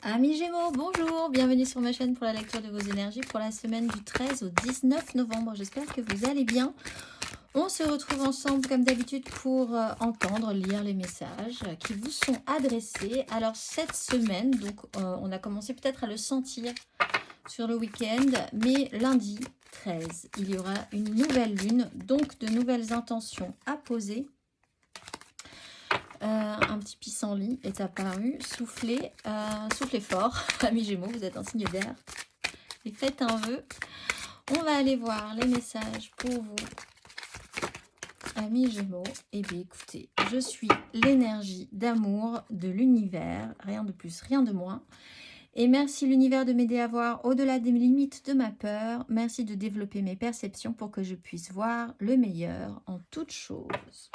Amis Gémeaux, bonjour, bienvenue sur ma chaîne pour la lecture de vos énergies pour la semaine du 13 au 19 novembre. J'espère que vous allez bien. On se retrouve ensemble comme d'habitude pour entendre, lire les messages qui vous sont adressés. Alors cette semaine, donc on a commencé peut-être à le sentir sur le week-end, mais lundi 13, il y aura une nouvelle lune, donc de nouvelles intentions à poser. Un petit pissenlit est apparu. Soufflez, soufflez fort. Amis Gémeaux, vous êtes un signe d'air. Et faites un vœu. On va aller voir les messages pour vous. Amis Gémeaux, eh bien écoutez, je suis l'énergie d'amour de l'univers. Rien de plus, rien de moins. Et merci l'univers de m'aider à voir au-delà des limites de ma peur. Merci de développer mes perceptions pour que je puisse voir le meilleur en toutes choses.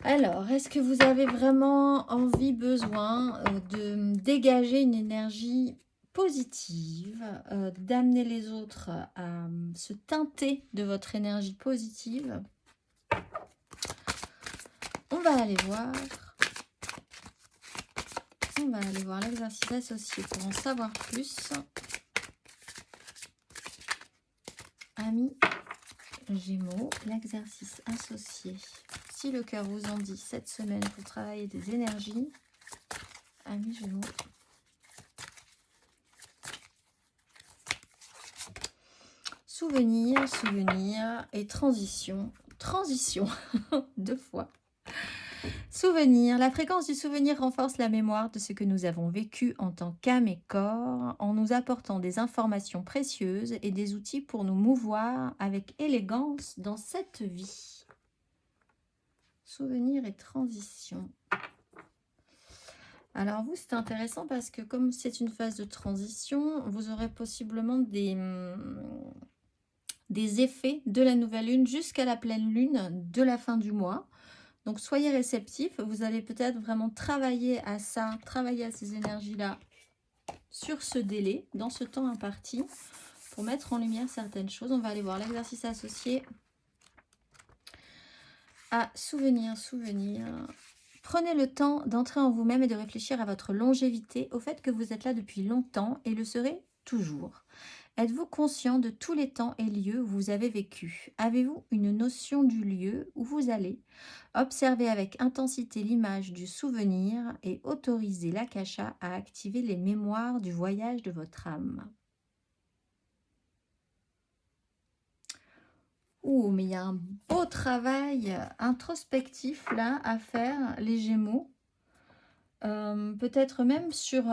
Alors, est-ce que vous avez vraiment envie, besoin de dégager une énergie positive, d'amener les autres à se teinter de votre énergie positive? On va aller voir. On va aller voir l'exercice associé pour en savoir plus. Amis Gémeaux, l'exercice associé. Si le cœur vous en dit cette semaine pour travailler des énergies, amis Gémeaux. Souvenir, souvenir et transition. Transition, deux fois. Souvenir. La fréquence du souvenir renforce la mémoire de ce que nous avons vécu en tant qu'âme et corps, en nous apportant des informations précieuses et des outils pour nous mouvoir avec élégance dans cette vie. Souvenir et transition. Alors vous, c'est intéressant parce que comme c'est une phase de transition, vous aurez possiblement des effets de la nouvelle lune jusqu'à la pleine lune de la fin du mois. Donc soyez réceptifs, vous allez peut-être vraiment travailler à ça, travailler à ces énergies-là sur ce délai, dans ce temps imparti, pour mettre en lumière certaines choses. On va aller voir l'exercice associé à souvenir, souvenir. Prenez le temps d'entrer en vous-même et de réfléchir à votre longévité, au fait que vous êtes là depuis longtemps et le serez toujours. Êtes-vous conscient de tous les temps et lieux où vous avez vécu? Avez-vous une notion du lieu où vous allez? Observez avec intensité l'image du souvenir et autorisez l'akasha à activer les mémoires du voyage de votre âme. Ouh, mais il y a un beau travail introspectif là à faire, les Gémeaux. Peut-être même sur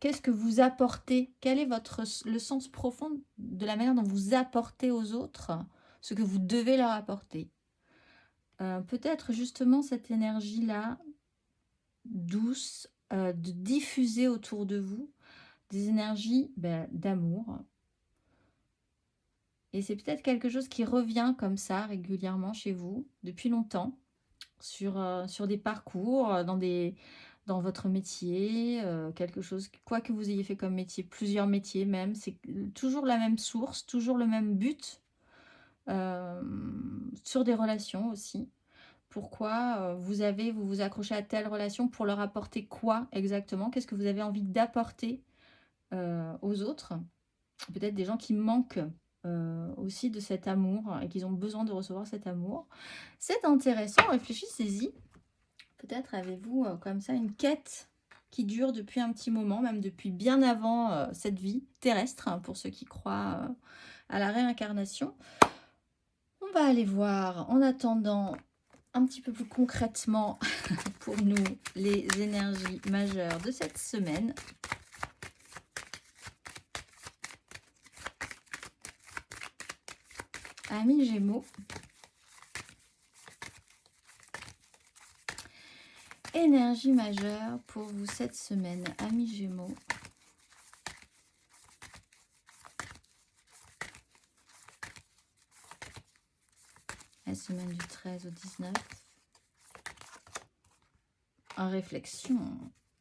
qu'est-ce que vous apportez, quel est le sens profond de la manière dont vous apportez aux autres ce que vous devez leur apporter. Peut-être justement cette énergie-là, douce, de diffuser autour de vous des énergies d'amour. Et c'est peut-être quelque chose qui revient comme ça régulièrement chez vous depuis longtemps, sur des parcours, dans votre métier, quelque chose, quoi que vous ayez fait comme métier, plusieurs métiers même, c'est toujours la même source, toujours le même but, sur des relations aussi. Pourquoi vous vous accrochez à telle relation pour leur apporter quoi exactement? Qu'est-ce que vous avez envie d'apporter aux autres? Peut-être des gens qui manquent aussi de cet amour et qu'ils ont besoin de recevoir cet amour. C'est intéressant, réfléchissez-y. Peut-être avez-vous comme ça une quête qui dure depuis un petit moment, même depuis bien avant cette vie terrestre, hein, pour ceux qui croient à la réincarnation. On va aller voir en attendant un petit peu plus concrètement pour nous les énergies majeures de cette semaine. Amis Gémeaux. Énergie majeure pour vous cette semaine, amis Gémeaux. La semaine du 13 au 19. En réflexion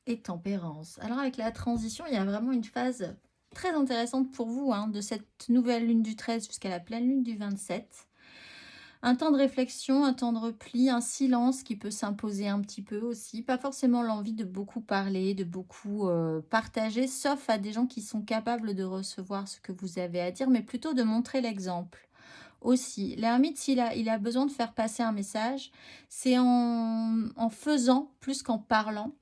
et tempérance. Alors avec la transition, il y a vraiment une phase très intéressante pour vous, hein, de cette nouvelle lune du 13 jusqu'à la pleine lune du 27. Un temps de réflexion, un temps de repli, un silence qui peut s'imposer un petit peu aussi. Pas forcément l'envie de beaucoup parler, de beaucoup partager, sauf à des gens qui sont capables de recevoir ce que vous avez à dire, mais plutôt de montrer l'exemple aussi. L'ermite, s'il a, il a besoin de faire passer un message, c'est en faisant plus qu'en parlant,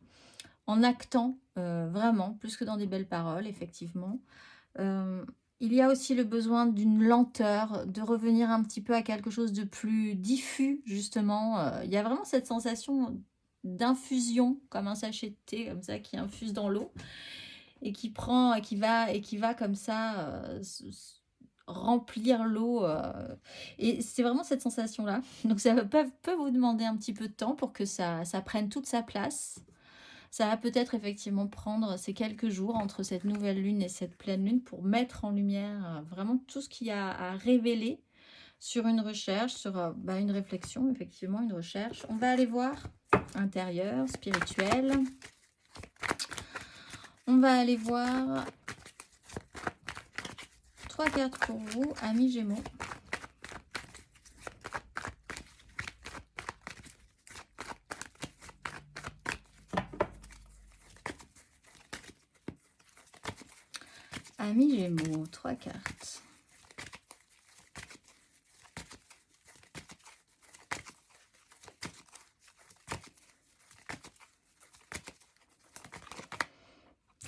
en actant vraiment, plus que dans des belles paroles, effectivement. Euh, il y a aussi le besoin d'une lenteur, de revenir un petit peu à quelque chose de plus diffus, justement. Il y a vraiment cette sensation d'infusion, comme un sachet de thé, comme ça, qui infuse dans l'eau et qui prend, et qui va comme ça remplir l'eau. Et c'est vraiment cette sensation-là. Donc ça peut vous demander un petit peu de temps pour que ça prenne toute sa place. Ça va peut-être effectivement prendre ces quelques jours entre cette nouvelle lune et cette pleine lune pour mettre en lumière vraiment tout ce qu'il y a à révéler sur une recherche, sur une réflexion, effectivement, une recherche. On va aller voir intérieur, spirituel. On va aller voir 3 cartes pour vous, amis Gémeaux. Amis Gémeaux, 3 cartes.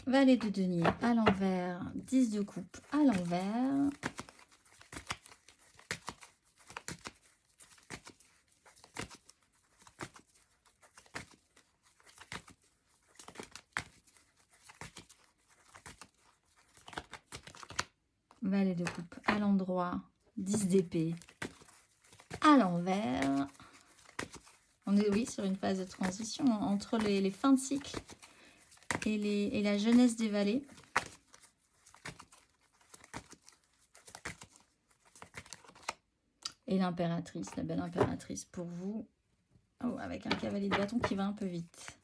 Valet de denier à l'envers, 10 de coupe à l'envers. Valet de coupe à l'endroit, 10 d'épée à l'envers. On est, oui, sur une phase de transition entre les fins de cycle et la jeunesse des valets. Et l'impératrice, la belle impératrice pour vous. Oh, avec un cavalier de bâton qui va un peu vite.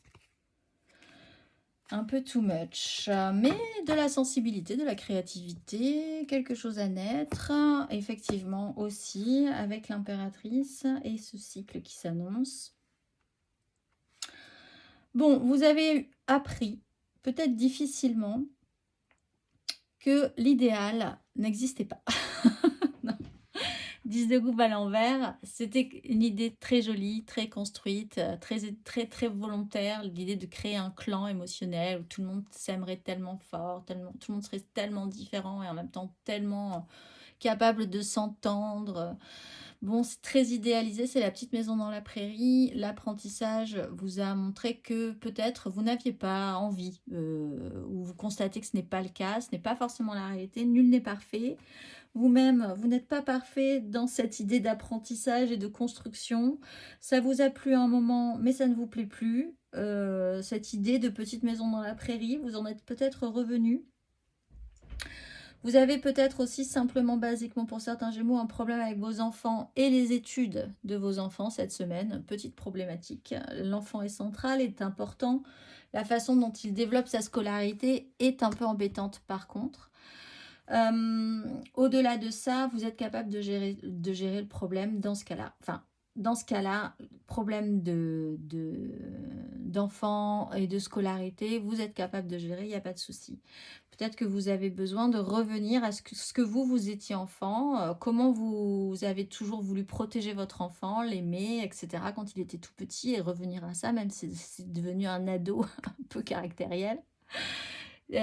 Un peu too much. Mais de la sensibilité, de la créativité, quelque chose à naître. Effectivement aussi avec l'impératrice et ce cycle qui s'annonce. Bon, vous avez appris, peut-être difficilement, que l'idéal n'existait pas. 10 de coupe à l'envers, c'était une idée très jolie, très construite, très volontaire, l'idée de créer un clan émotionnel où tout le monde s'aimerait tellement fort, tellement, tout le monde serait tellement différent et en même temps tellement capable de s'entendre. Bon, c'est très idéalisé, c'est la petite maison dans la prairie. L'apprentissage vous a montré que peut-être vous n'aviez pas envie, ou vous constatez que ce n'est pas le cas, ce n'est pas forcément la réalité, nul n'est parfait. Vous-même, vous n'êtes pas parfait dans cette idée d'apprentissage et de construction. Ça vous a plu un moment, mais ça ne vous plaît plus. Cette idée de petite maison dans la prairie, vous en êtes peut-être revenu. Vous avez peut-être aussi simplement, basiquement pour certains Gémeaux, un problème avec vos enfants et les études de vos enfants cette semaine. Petite problématique. L'enfant est central, est important. La façon dont il développe sa scolarité est un peu embêtante par contre. Au-delà de ça, vous êtes capable de gérer le problème dans ce cas-là. Enfin, dans ce cas-là, problème d'enfants et de scolarité, vous êtes capable de gérer, il n'y a pas de souci. Peut-être que vous avez besoin de revenir à ce que vous étiez enfant, comment vous avez toujours voulu protéger votre enfant, l'aimer, etc. quand il était tout petit, et revenir à ça, même si c'est devenu un ado un peu caractériel. Il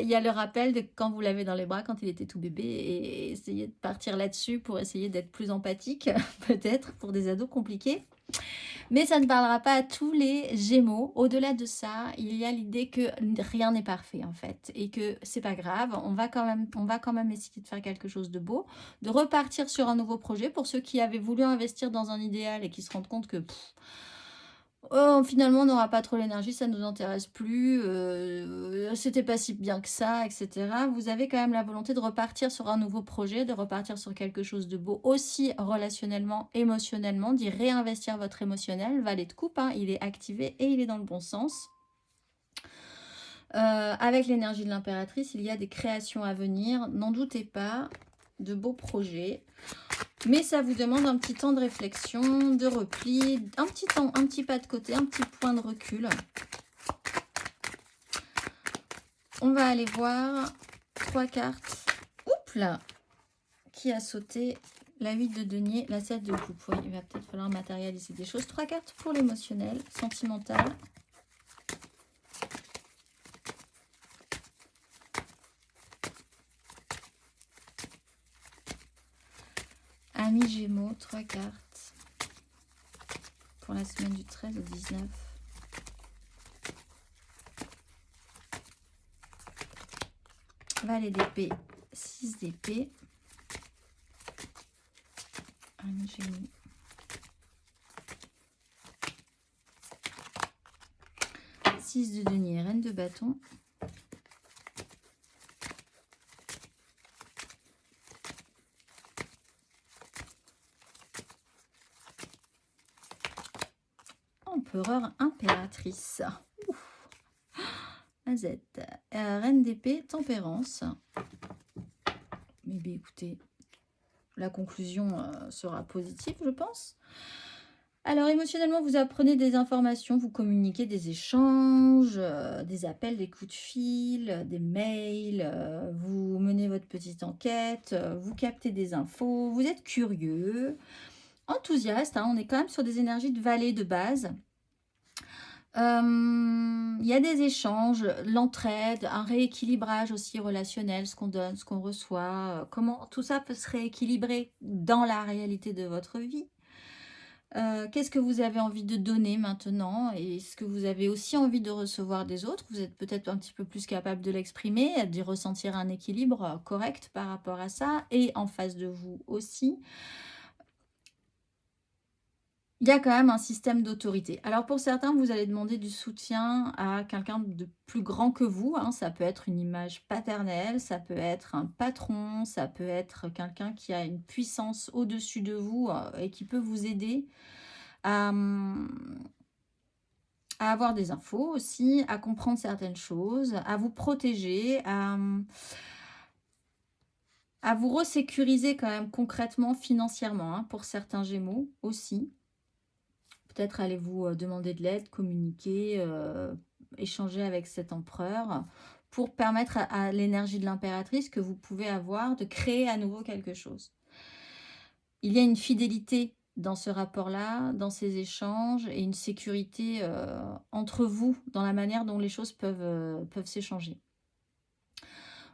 y a le rappel de quand vous l'avez dans les bras quand il était tout bébé et essayer de partir là-dessus pour essayer d'être plus empathique, peut-être, pour des ados compliqués. Mais ça ne parlera pas à tous les Gémeaux. Au-delà de ça, il y a l'idée que rien n'est parfait en fait et que c'est pas grave. On va quand même essayer de faire quelque chose de beau, de repartir sur un nouveau projet pour ceux qui avaient voulu investir dans un idéal et qui se rendent compte que finalement on n'aura pas trop l'énergie, ça ne nous intéresse plus, c'était pas si bien que ça, etc. Vous avez quand même la volonté de repartir sur un nouveau projet, de repartir sur quelque chose de beau, aussi relationnellement, émotionnellement, d'y réinvestir votre émotionnel. Valet de coupe, hein, il est activé et il est dans le bon sens. Avec l'énergie de l'impératrice, il y a des créations à venir, n'en doutez pas, de beaux projets. Mais ça vous demande un petit temps de réflexion, de repli, un petit temps, un petit pas de côté, un petit point de recul. On va aller voir 3 cartes. Oups là, qui a sauté? La 8 de denier, la 7 de coupe. Oui, il va peut-être falloir matérialiser des choses. 3 cartes pour l'émotionnel, sentimental. Amis Gémeaux, 3 cartes pour la semaine du 13 au 19. Valet d'épée, 6 d'épée. Amis Gémeaux. De denier, reine de bâton. Empereur, impératrice. Ouf. Azette. Reine d'épée, tempérance. Mais bien, écoutez, la conclusion sera positive, je pense. Alors, émotionnellement, vous apprenez des informations, vous communiquez des échanges, des appels, des coups de fil, des mails, vous menez votre petite enquête, vous captez des infos, vous êtes curieux, enthousiaste, hein, on est quand même sur des énergies de valet de base. Il y a des échanges, l'entraide, un rééquilibrage aussi relationnel, ce qu'on donne, ce qu'on reçoit, comment tout ça peut se rééquilibrer dans la réalité de votre vie. Qu'est-ce que vous avez envie de donner maintenant? Et est-ce que vous avez aussi envie de recevoir des autres? Vous êtes peut-être un petit peu plus capable de l'exprimer, de ressentir un équilibre correct par rapport à ça, et en face de vous aussi. Il y a quand même un système d'autorité. Alors pour certains, vous allez demander du soutien à quelqu'un de plus grand que vous, hein. Ça peut être une image paternelle, ça peut être un patron, ça peut être quelqu'un qui a une puissance au-dessus de vous et qui peut vous aider à avoir des infos aussi, à comprendre certaines choses, à vous protéger, à vous resécuriser quand même concrètement, financièrement, hein, pour certains Gémeaux aussi. Peut-être allez-vous demander de l'aide, communiquer, échanger avec cet empereur pour permettre à l'énergie de l'impératrice que vous pouvez avoir de créer à nouveau quelque chose. Il y a une fidélité dans ce rapport-là, dans ces échanges, et une sécurité entre vous dans la manière dont les choses peuvent s'échanger.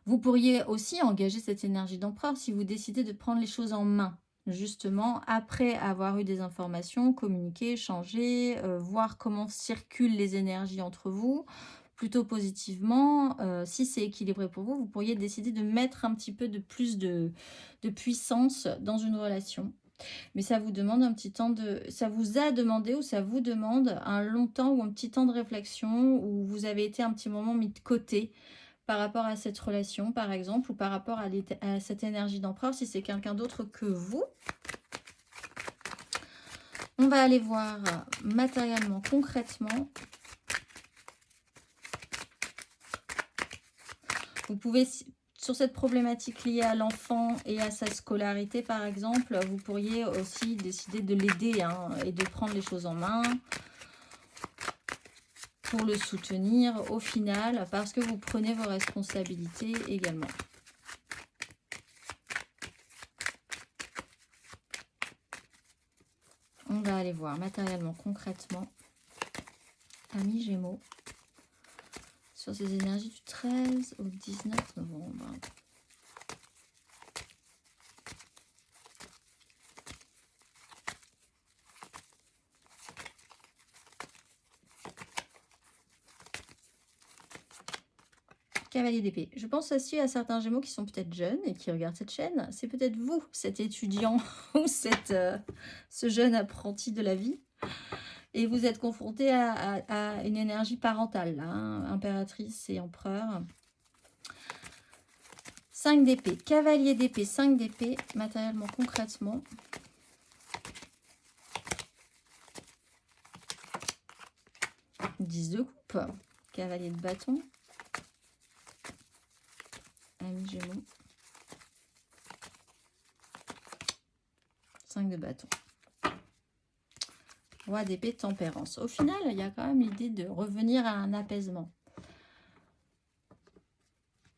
Vous pourriez aussi engager cette énergie d'empereur si vous décidez de prendre les choses en main. Justement, après avoir eu des informations, communiquer, échanger, voir comment circulent les énergies entre vous, plutôt positivement. Si c'est équilibré pour vous, vous pourriez décider de mettre un petit peu de plus de puissance dans une relation. Mais ça vous demande un petit temps de... Ça vous a demandé ou ça vous demande un long temps ou un petit temps de réflexion où vous avez été un petit moment mis de côté par rapport à cette relation, par exemple, ou par rapport à cette énergie d'empereur, si c'est quelqu'un d'autre que vous. On va aller voir matériellement, concrètement. Vous pouvez, sur cette problématique liée à l'enfant et à sa scolarité, par exemple, vous pourriez aussi décider de l'aider et de prendre les choses en main pour le soutenir au final, parce que vous prenez vos responsabilités également. On va aller voir matériellement, concrètement, amis Gémeaux, sur ces énergies du 13 au 19 novembre. Cavalier d'épée. Je pense aussi à certains Gémeaux qui sont peut-être jeunes et qui regardent cette chaîne. C'est peut-être vous, cet étudiant ou ce jeune apprenti de la vie. Et vous êtes confronté à une énergie parentale, là, hein, impératrice et empereur. 5 d'épée, cavalier d'épée, 5 d'épée, matériellement, concrètement. « 10 de coupe, cavalier de bâton. Amis Gémeaux. 5 de bâton. Roi d'épée, tempérance. Au final, il y a quand même l'idée de revenir à un apaisement.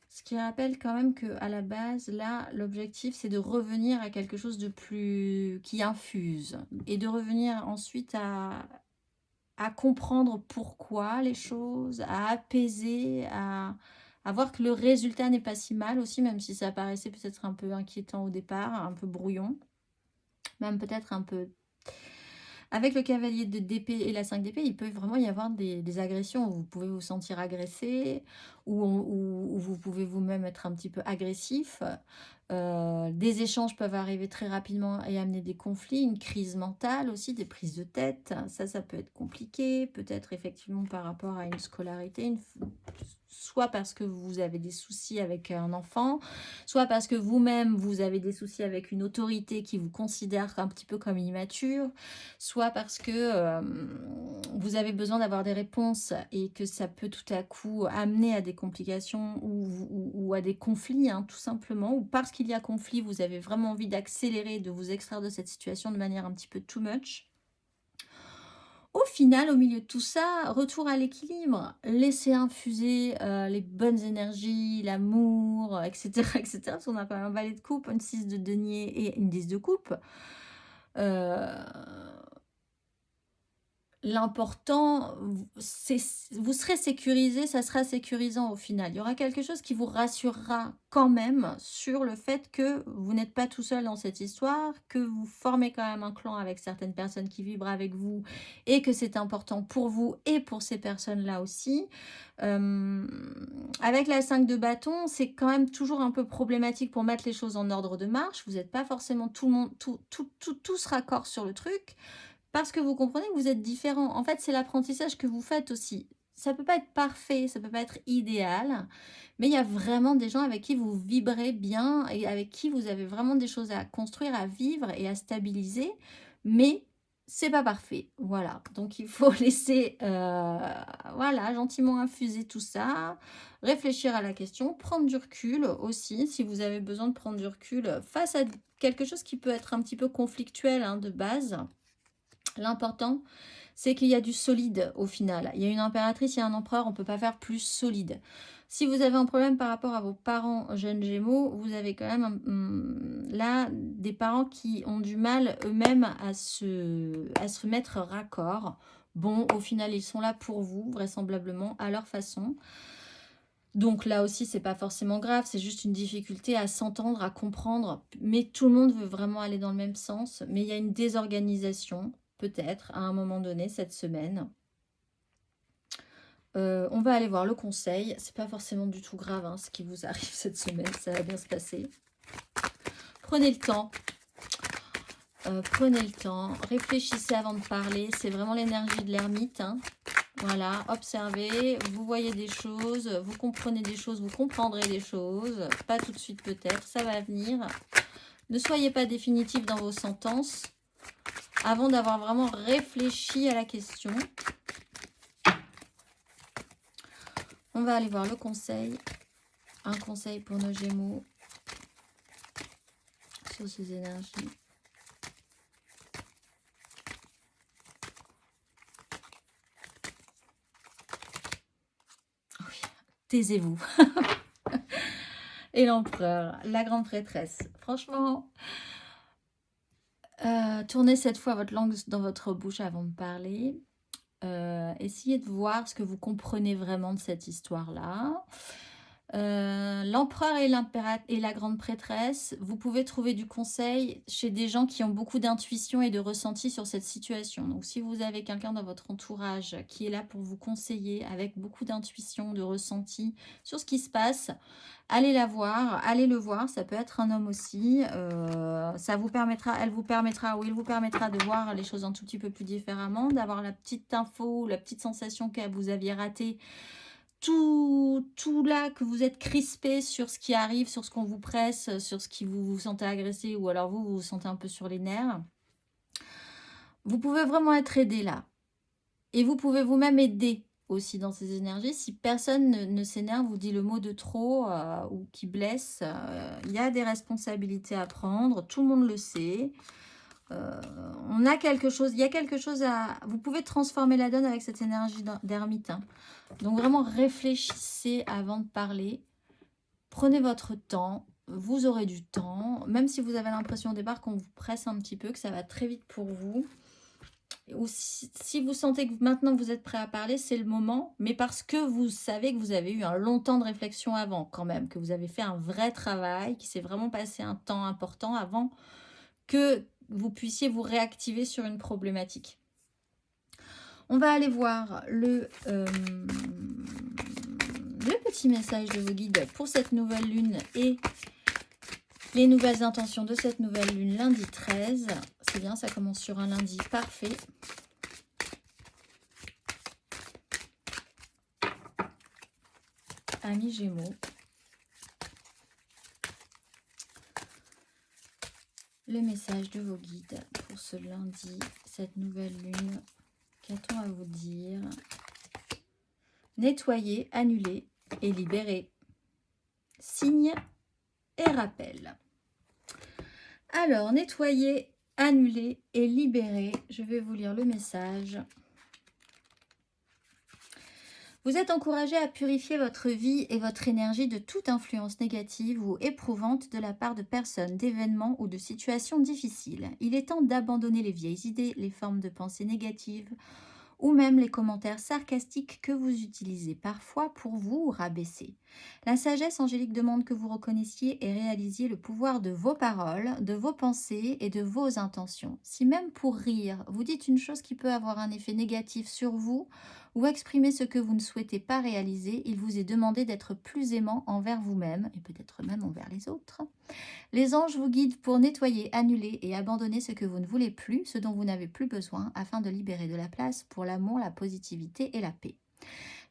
Ce qui rappelle quand même qu'à la base, là, l'objectif, c'est de revenir à quelque chose de plus... qui infuse. Et de revenir ensuite à comprendre pourquoi les choses, à apaiser, à voir que le résultat n'est pas si mal aussi, même si ça paraissait peut-être un peu inquiétant au départ, un peu brouillon, même peut-être un peu... Avec le cavalier d'épée et la 5 d'épée, il peut vraiment y avoir des agressions où vous pouvez vous sentir agressé, où vous pouvez vous-même être un petit peu agressif. Des échanges peuvent arriver très rapidement et amener des conflits, une crise mentale aussi, des prises de tête. Ça peut être compliqué, peut-être effectivement par rapport à une scolarité, soit parce que vous avez des soucis avec un enfant, soit parce que vous-même, vous avez des soucis avec une autorité qui vous considère un petit peu comme immature, soit parce que vous avez besoin d'avoir des réponses et que ça peut tout à coup amener à des complications ou à des conflits, hein, tout simplement, ou parce qu'il y a conflit, vous avez vraiment envie d'accélérer, de vous extraire de cette situation de manière un petit peu too much. Au final, au milieu de tout ça, retour à l'équilibre, laissez infuser les bonnes énergies, l'amour, etc., etc. Parce qu'on a quand même un valet de coupe, une 6 de denier et une 10 de coupe. L'important, vous serez sécurisé, ça sera sécurisant au final. Il y aura quelque chose qui vous rassurera quand même sur le fait que vous n'êtes pas tout seul dans cette histoire, que vous formez quand même un clan avec certaines personnes qui vibrent avec vous et que c'est important pour vous et pour ces personnes-là aussi. Avec la 5 de bâton, c'est quand même toujours un peu problématique pour mettre les choses en ordre de marche. Vous n'êtes pas forcément tous raccord sur le truc. Parce que vous comprenez que vous êtes différents. En fait, c'est l'apprentissage que vous faites aussi. Ça peut pas être parfait, ça peut pas être idéal, mais il y a vraiment des gens avec qui vous vibrez bien et avec qui vous avez vraiment des choses à construire, à vivre et à stabiliser, mais c'est pas parfait. Voilà, donc il faut laisser voilà, gentiment infuser tout ça, réfléchir à la question, prendre du recul aussi, si vous avez besoin de prendre du recul face à quelque chose qui peut être un petit peu conflictuel, hein, de base. L'important, c'est qu'il y a du solide au final. Il y a une impératrice, il y a un empereur, on ne peut pas faire plus solide. Si vous avez un problème par rapport à vos parents jeunes gémeaux, vous avez quand même là des parents qui ont du mal eux-mêmes à se mettre raccord. Bon, au final, ils sont là pour vous, vraisemblablement, à leur façon. Donc là aussi, c'est pas forcément grave, c'est juste une difficulté à s'entendre, à comprendre. Mais tout le monde veut vraiment aller dans le même sens. Mais il y a une désorganisation, peut-être, à un moment donné, cette semaine. On va aller voir le conseil. C'est pas forcément du tout grave, hein, ce qui vous arrive cette semaine. Ça va bien se passer. Prenez le temps. Prenez le temps. Réfléchissez avant de parler. C'est vraiment l'énergie de l'ermite, hein. Voilà, observez, vous voyez des choses, vous comprenez des choses, vous comprendrez des choses. Pas tout de suite peut-être, ça va venir. Ne soyez pas définitif dans vos sentences avant d'avoir vraiment réfléchi à la question. On va aller voir le conseil. Un conseil pour nos Gémeaux sur ces énergies. Taisez-vous. Et l'empereur, la grande prêtresse. Franchement, tournez cette fois votre langue dans votre bouche avant de parler. Essayez de voir ce que vous comprenez vraiment de cette histoire-là. L'empereur et la grande prêtresse, vous pouvez trouver du conseil chez des gens qui ont beaucoup d'intuition et de ressenti sur cette situation. Donc si vous avez quelqu'un dans votre entourage qui est là pour vous conseiller avec beaucoup d'intuition, de ressenti sur ce qui se passe, allez la voir, allez le voir, ça peut être un homme aussi. Ça vous permettra, elle vous permettra, ou il vous permettra de voir les choses un tout petit peu plus différemment, d'avoir la petite info, la petite sensation que vous aviez ratée. Tout là, que vous êtes crispé sur ce qui arrive, sur ce qu'on vous presse, sur ce qui vous sentez agressé, ou alors vous vous sentez un peu sur les nerfs. Vous pouvez vraiment être aidé là. Et vous pouvez vous-même aider aussi dans ces énergies. Si personne ne s'énerve ou dit le mot de trop ou qui blesse, il y a des responsabilités à prendre. Tout le monde le sait. on a quelque chose, il y a quelque chose à... Vous pouvez transformer la donne avec cette énergie d'ermite. Hein. Donc vraiment réfléchissez avant de parler. Prenez votre temps, vous aurez du temps. Même si vous avez l'impression au départ qu'on vous presse un petit peu, que ça va très vite pour vous. Ou si vous sentez que maintenant vous êtes prêt à parler, c'est le moment. Mais parce que vous savez que vous avez eu un long temps de réflexion avant quand même. Que vous avez fait un vrai travail, qu'il s'est vraiment passé un temps important avant que vous puissiez vous réactiver sur une problématique. On va aller voir le petit message de vos guides pour cette nouvelle lune et les nouvelles intentions de cette nouvelle lune lundi 13. C'est bien, ça commence sur un lundi, parfait. Amis Gémeaux. Le message de vos guides pour ce lundi, cette nouvelle lune. Qu'a-t-on à vous dire? Nettoyer, annuler et libérer. Signe et rappel. Alors, nettoyer, annuler et libérer. Je vais vous lire le message. Vous êtes encouragé à purifier votre vie et votre énergie de toute influence négative ou éprouvante de la part de personnes, d'événements ou de situations difficiles. Il est temps d'abandonner les vieilles idées, les formes de pensée négatives ou même les commentaires sarcastiques que vous utilisez parfois pour vous rabaisser. La sagesse angélique demande que vous reconnaissiez et réalisiez le pouvoir de vos paroles, de vos pensées et de vos intentions. Si même pour rire, vous dites une chose qui peut avoir un effet négatif sur vous ou exprimer ce que vous ne souhaitez pas réaliser, il vous est demandé d'être plus aimant envers vous-même et peut-être même envers les autres. Les anges vous guident pour nettoyer, annuler et abandonner ce que vous ne voulez plus, ce dont vous n'avez plus besoin, afin de libérer de la place pour l'amour, la positivité et la paix.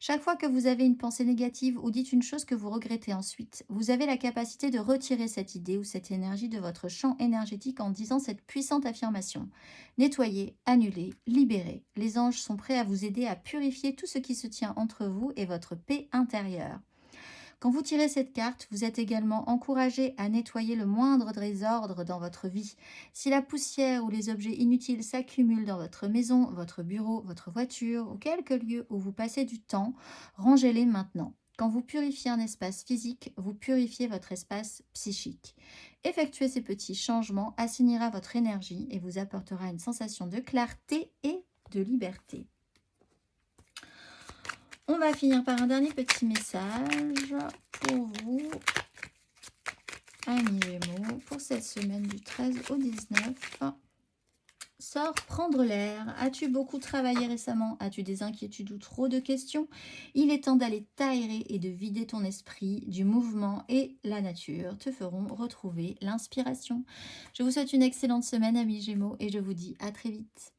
Chaque fois que vous avez une pensée négative ou dites une chose que vous regrettez ensuite, vous avez la capacité de retirer cette idée ou cette énergie de votre champ énergétique en disant cette puissante affirmation. Nettoyer, annuler, libérer. Les anges sont prêts à vous aider à purifier tout ce qui se tient entre vous et votre paix intérieure. Quand vous tirez cette carte, vous êtes également encouragé à nettoyer le moindre désordre dans votre vie. Si la poussière ou les objets inutiles s'accumulent dans votre maison, votre bureau, votre voiture ou quelques lieux où vous passez du temps, rangez-les maintenant. Quand vous purifiez un espace physique, vous purifiez votre espace psychique. Effectuer ces petits changements assignera votre énergie et vous apportera une sensation de clarté et de liberté. On va finir par un dernier petit message pour vous, amis Gémeaux, pour cette semaine du 13 au 19. Sors prendre l'air. As-tu beaucoup travaillé récemment? As-tu des inquiétudes ou trop de questions? Il est temps d'aller t'aérer et de vider ton esprit. Du mouvement et la nature te feront retrouver l'inspiration. Je vous souhaite une excellente semaine, amis Gémeaux, et je vous dis à très vite.